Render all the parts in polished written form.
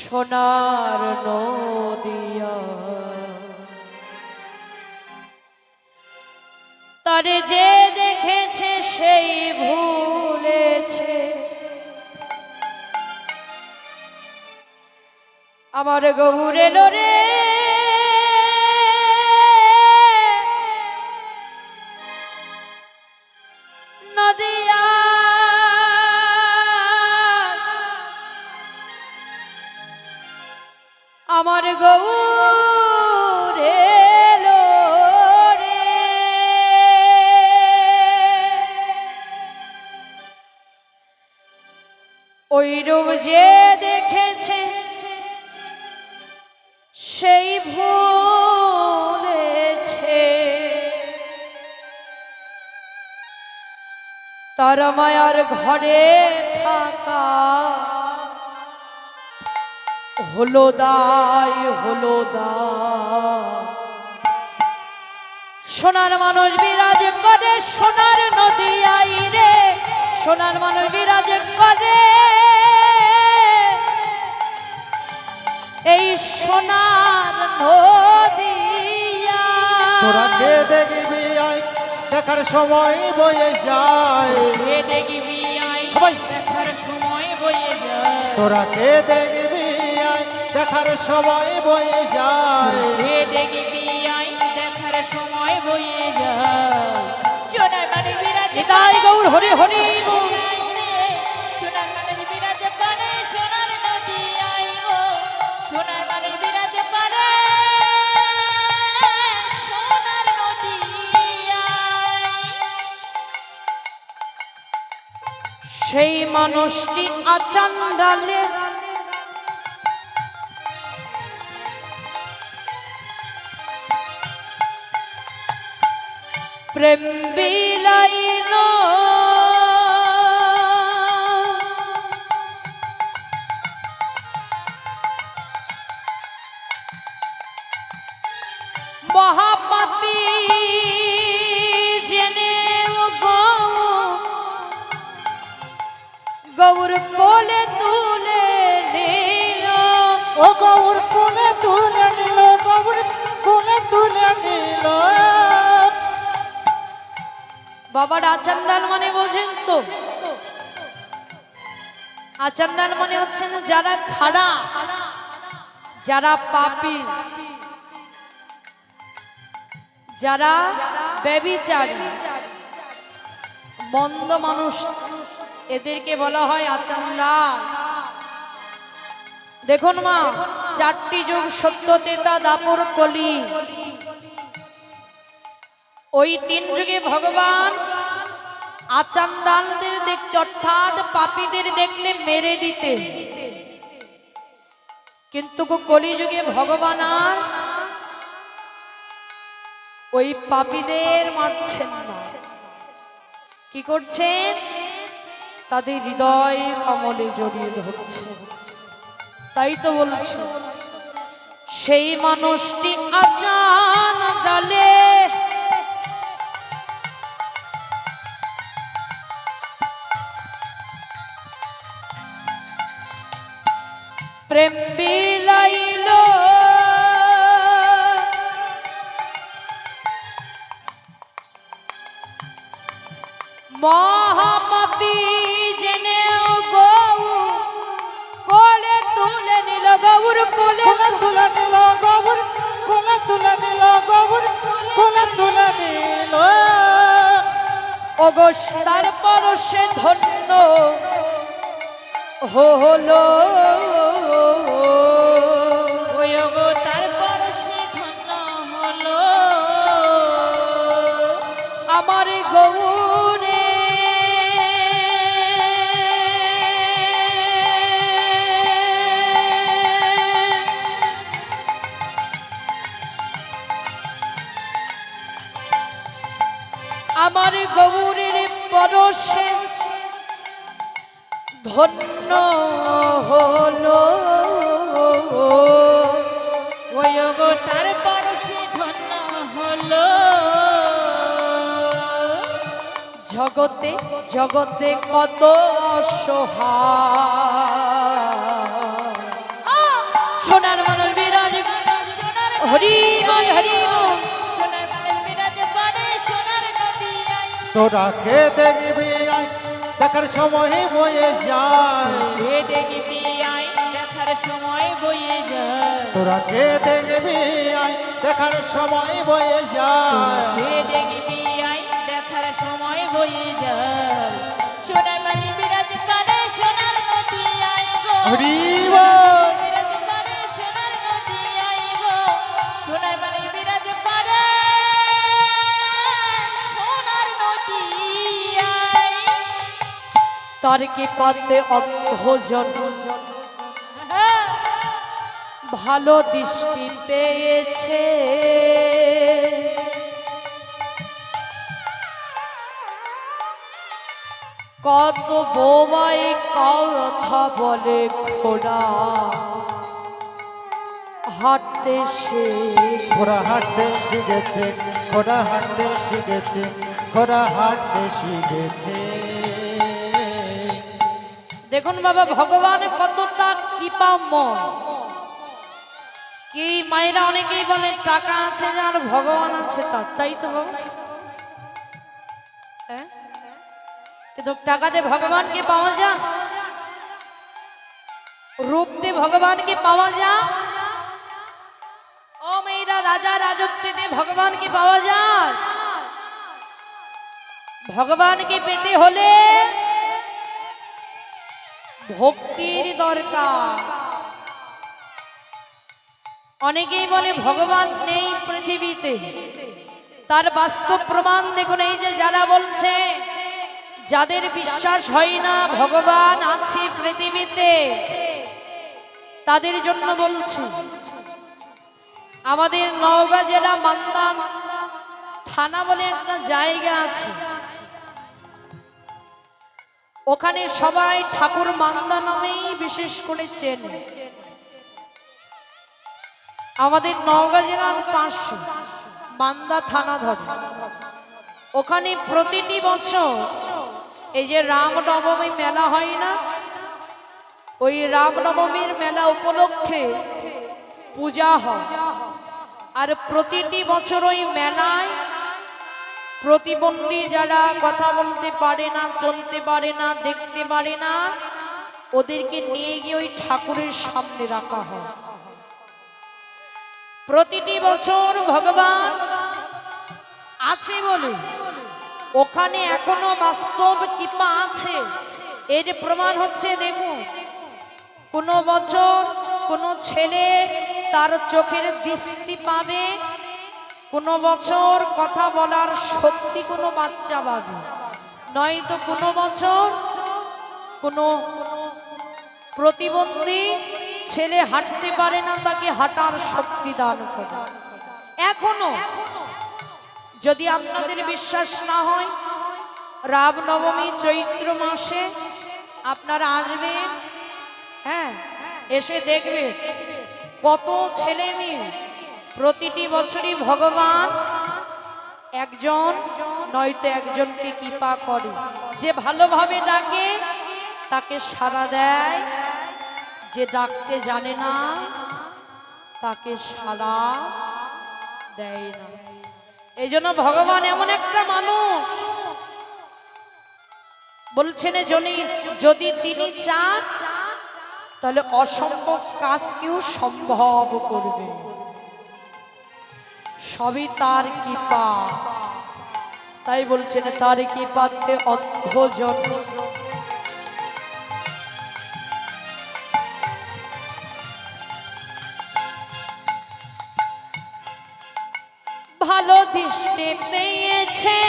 সোনার নদিয়া তারে যে দেখেছে সেই ভুলেছে আমার গৌরে লোরে নদিয়া আমার গৌরে লোরে ওই রূপ যে দেখেছে সেই ভুলেছে তার মায়ার ঘরে থাকা হলো দায় হলো দায় সোনার মানুষ বিরাজ করে সোনার নদিয়াই রে সোনার মানুষ বিরাজ করে এই সোনার নদিয়া তোরা কে দেখবি আয় দেখার সময় বয়ে যায় কে দেখবি আয় সবাই দেখার সময় বয়ে যায় তোরা কে দেখবি আয় দেখার সময় বয়ে যায় কে দেখবি আয় দেখার সময় বয়ে যায় সোনার মানে বিরাজ নিতাই গৌর হরি হরি বল। সোনার মানে বিরাজ করে সোনার নদী আই গো সোনার মানে বিরাজ করে সোনার নদী আই সেই মানুষটি আচান্ডালে প্রেম বিলাইল মহাপাপী জেনে গৌর কোলে তুলে নিল ও গৌর কোলে তুলে নিল গৌর কোলে তুলে নিল বাবার আচান্ডাল মানে বোঝেন তো আচান্ডাল মানে হচ্ছে না যারা খাড়া যারা পাপী যারা ব্যভিচারী মন্দ মানুষ এদেরকে বলা হয় আচান্ডাল দেখুন মা চারটি যুগ সত্য তেতা দাপর কলি ওই তিন যুগে ভগবান আচান্ডালদের দেখতে অর্থাৎ পাপীদের দেখলে মেরে দিতে কিন্তু কলিযুগে ভগবান আর ওই পাপীদের মারছেন না কি করছেন তাদের হৃদয় কমলে জড়িয়ে ধরছে তাই তো বলছে সেই মানুষটি আচান্ডালে প্রেম বিলাইল মহাপাপী জেনে গৌ কোলে তুলে নিল গৌর কোলে কোলে তুলে নিল গৌর কোলে তুলে নিল গৌর কোলে তুলে নিল অগস তারপর সে ধন্য হলো ওই গো তারপর সে ধন্য হলো আমার গৌরে আমার গৌরের পরশে ধন্য হলো ওই গো তারপর সে ধন্য হলো জগতে জগতে কত অসহায় হরি বল হরি বল। সোনার মানের বিরাজ করে সোনার নদী আই তোরা কে দেখবি আয় দেখার সময় বয়ে যায় হে দেখবি আই দেখার সময় বয়ে যায় তোরা কে দেখবি আয় দেখার সময় বয়ে যায় হে দেখবি আই দেখার সময় বয়ে যায় সোনার মানের বিরাজ করে সোনার নদী আই গো হরি বল। বিরাজ করে সোনার নদী আই গো সোনার মানের বিরাজ করে সোনার নদী আই তার কি পাতে অন্ধজন ভালো দৃষ্টি পেয়েছে, কত বোবাই কথা বলে খোড়া হাঁটতে সে। ঘোড়া হাঁটতে শিখেছে ঘোড়া হাঁটতে শিখেছে ঘোড়া হাঁটতে শিখেছে দেখুন বাবা ভগবান কতটা কৃপাময়। কি মায়েরা অনেকেই বলে টাকা আছে যার ভগবান আছে তার, তাই তো বাবা? হ্যাঁ? কিন্তু টাকাতে ভগবানকে পাওয়া যায়, রূপ দিয়ে ভগবানকে পাওয়া যায়, ও মেয়েরা রাজা রাজত্বে ভগবানকে পাওয়া যায়। ভগবানকে পেতে হলে ভক্তির দরকার। অনেকেই বলে ভগবান নেই পৃথিবীতে, তার বাস্তব প্রমাণ দেখুন এই যে যারা বলছে, যাদের বিশ্বাস হয় না ভগবান আছে পৃথিবীতে, তাদের জন্য বলছি আমাদের নওগাঁ জেলা মান্দা থানা বলে একটা জায়গা আছে, ওখানে সবাই ঠাকুর মান্দা নামেই বিশেষ করে চেনে। আমাদের নওগাঁ জেলার পাশে মান্দা থানা ধরে, ওখানে প্রতিটি বছর এই যে রামনবমী মেলা হয় না, ওই রামনবমীর মেলা উপলক্ষে পূজা হয়। আর প্রতিটি বছর ওই মেলায় প্রতিবন্ধী যারা কথা বলতে পারে না, চলতে পারে না, দেখতে পারে না, ওদেরকে নিয়ে গিয়ে ওই ঠাকুরের সামনে রাখা হয়। প্রতিটি বছর ভগবান আছে বলে ওখানে এখনো বাস্তব কৃপা আছে। এই যে প্রমাণ হচ্ছে দেখুন, কোনো বছর কোনো ছেলে তার চোখের দৃষ্টি পাবে, কোনো বছর কথা বলার শক্তি কোনো বাচ্চা পাবে, নয়তো কোনো বছর কোনো প্রতিবন্ধী ছেলে হাঁটতে পারে না, তাকে হাঁটার শক্তি দান করে। এখনো যদি আপনাদের বিশ্বাস না হয়, রামনবমী চৈত্র মাসে আপনারা আসবেন, হ্যাঁ, এসে দেখবে কত ছেলে মেয়ে প্রতিটি বছরই ভগবান একজন নয়তো একজনকে কৃপা করে। যে ভালোভাবে ডাকে তাকে সাড়া দেয়, যে ডাকতে জানে না তাকে সাড়া দেয় না। এই জন্য ভগবান এমন একটা মানুষ, বলছেন যদি তিনি চান তাহলে অসম্ভব কাজকেও সম্ভব করবে, সবই তার কৃপা। তাই বলছেন তার কৃপাতে অন্ধজন ভালো দৃষ্টি পেয়েছে,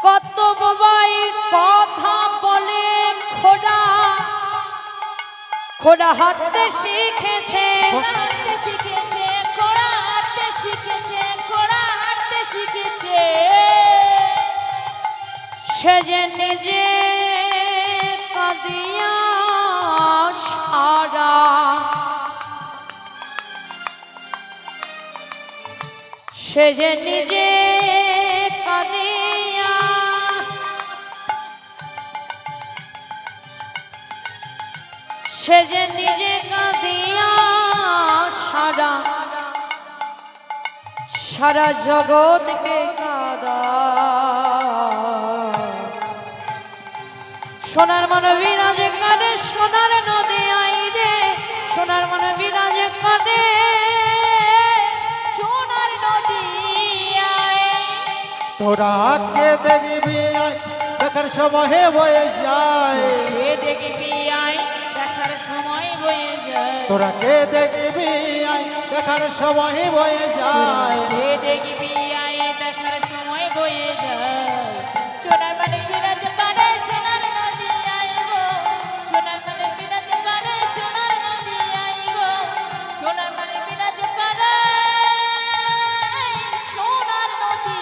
কত বাবাই কথা বলে খোড়া খোড়া হাঁটতে শিখেছে, হাঁটতে শিখেছে ঘোড়া হাঁটতে শিখেছে ঘোড়া হাঁটতে শিখেছে সে যে নিজে কাঁদিয়া সারা, সে যে নিজে কাঁদিয়া সে যে নিজে কাঁদিয়া সারা সারা জগৎকে কাঁদা সোনার মন বিরাজে কাঁদে সোনার নদী আইরে সোনার মন বিরাজে কাঁদে সোনার নদী আয় তোরা কে দেখবি আয় দেখার সময় বয়ে যায় কে দেখবি আয় দেখার সময় বয়ে যায় তোরা কে দেখবি আয় দেখার সময় বয়ে যায় কে দেখবি আয় দেখার সময় বয়ে যায় সোনার মানে বিরাজ করে সোনার নদী আয় গো সোনার মানে বিরাজ করে সোনার নদী আয় গো সোনার মানে বিরাজ করে সোনার নদী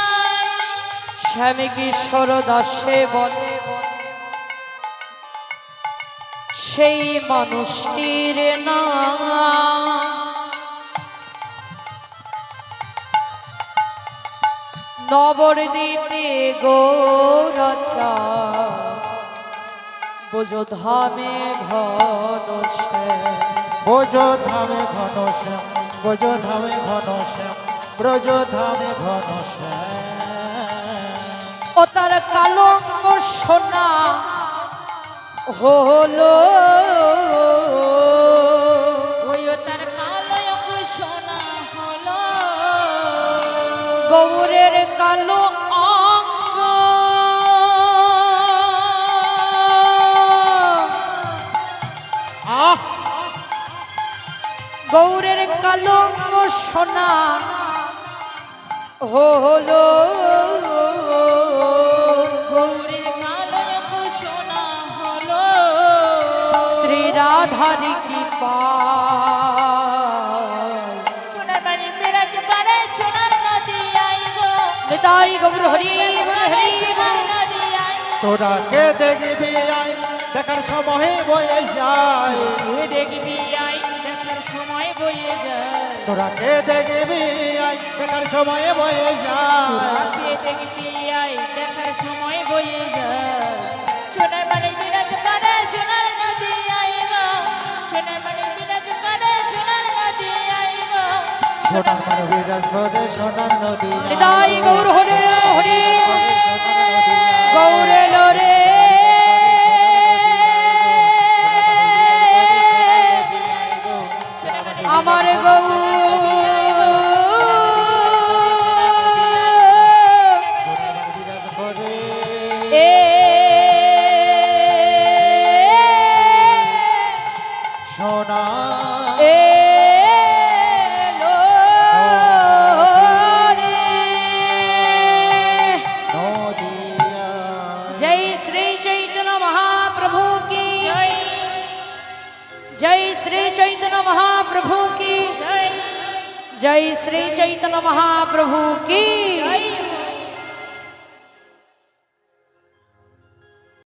আয় স্বামী কিশোর দাসে বলে সেই মানুষটির নাম নবদ্বীপে গৌরচা বোঝধামে ঘন শ্যাম বোঝো ধামে ঘন শ্যাম বোঝো ধামে ঘন শ্যাম ব্রজ ধামে ঘন শ্যাম ও তার কালঙ্ক সোনা হলো ওইও তার কালো সোনা হলো গৌরের কালো অঙ্গ আহ গৌরের কালঙ্ক সোনা হলো গৌরীর কালো সোনা হলো শ্রী রাধার কি পায় সোনার বাড়ি বিরাজ করে সোনার নদী আইব নিতাই গৌর হরি হরি সোনার নদী আই তোরা কে দেখবি আয় দেখার সময় বয়ে যায় কে দেখবি আই দেখার সময় বয়ে যায় তোরা কে দেখবি আয় দেখার সময় বয়ে যায় কে দেখবি আই দেখার সময় বয়ে যায় সোনার বাড়ি বিরাজ করে সোনার নদী আইব সোনার বাড়ি বিরাজ করে সোনার নদী আইব সোনার মানে বিরাজ করে সোনার নদী নিতাই গৌর হরি হরি গৌরে লোরে আমার গৌ বিরাজ করে এ সোনা এলো রে। নদিয়া जय श्री चैतन्य महाप्रभु की জয় जय श्री चैतन्य महाप्रभु की জয় जय श्री चैतन्य महाप्रभु की জয়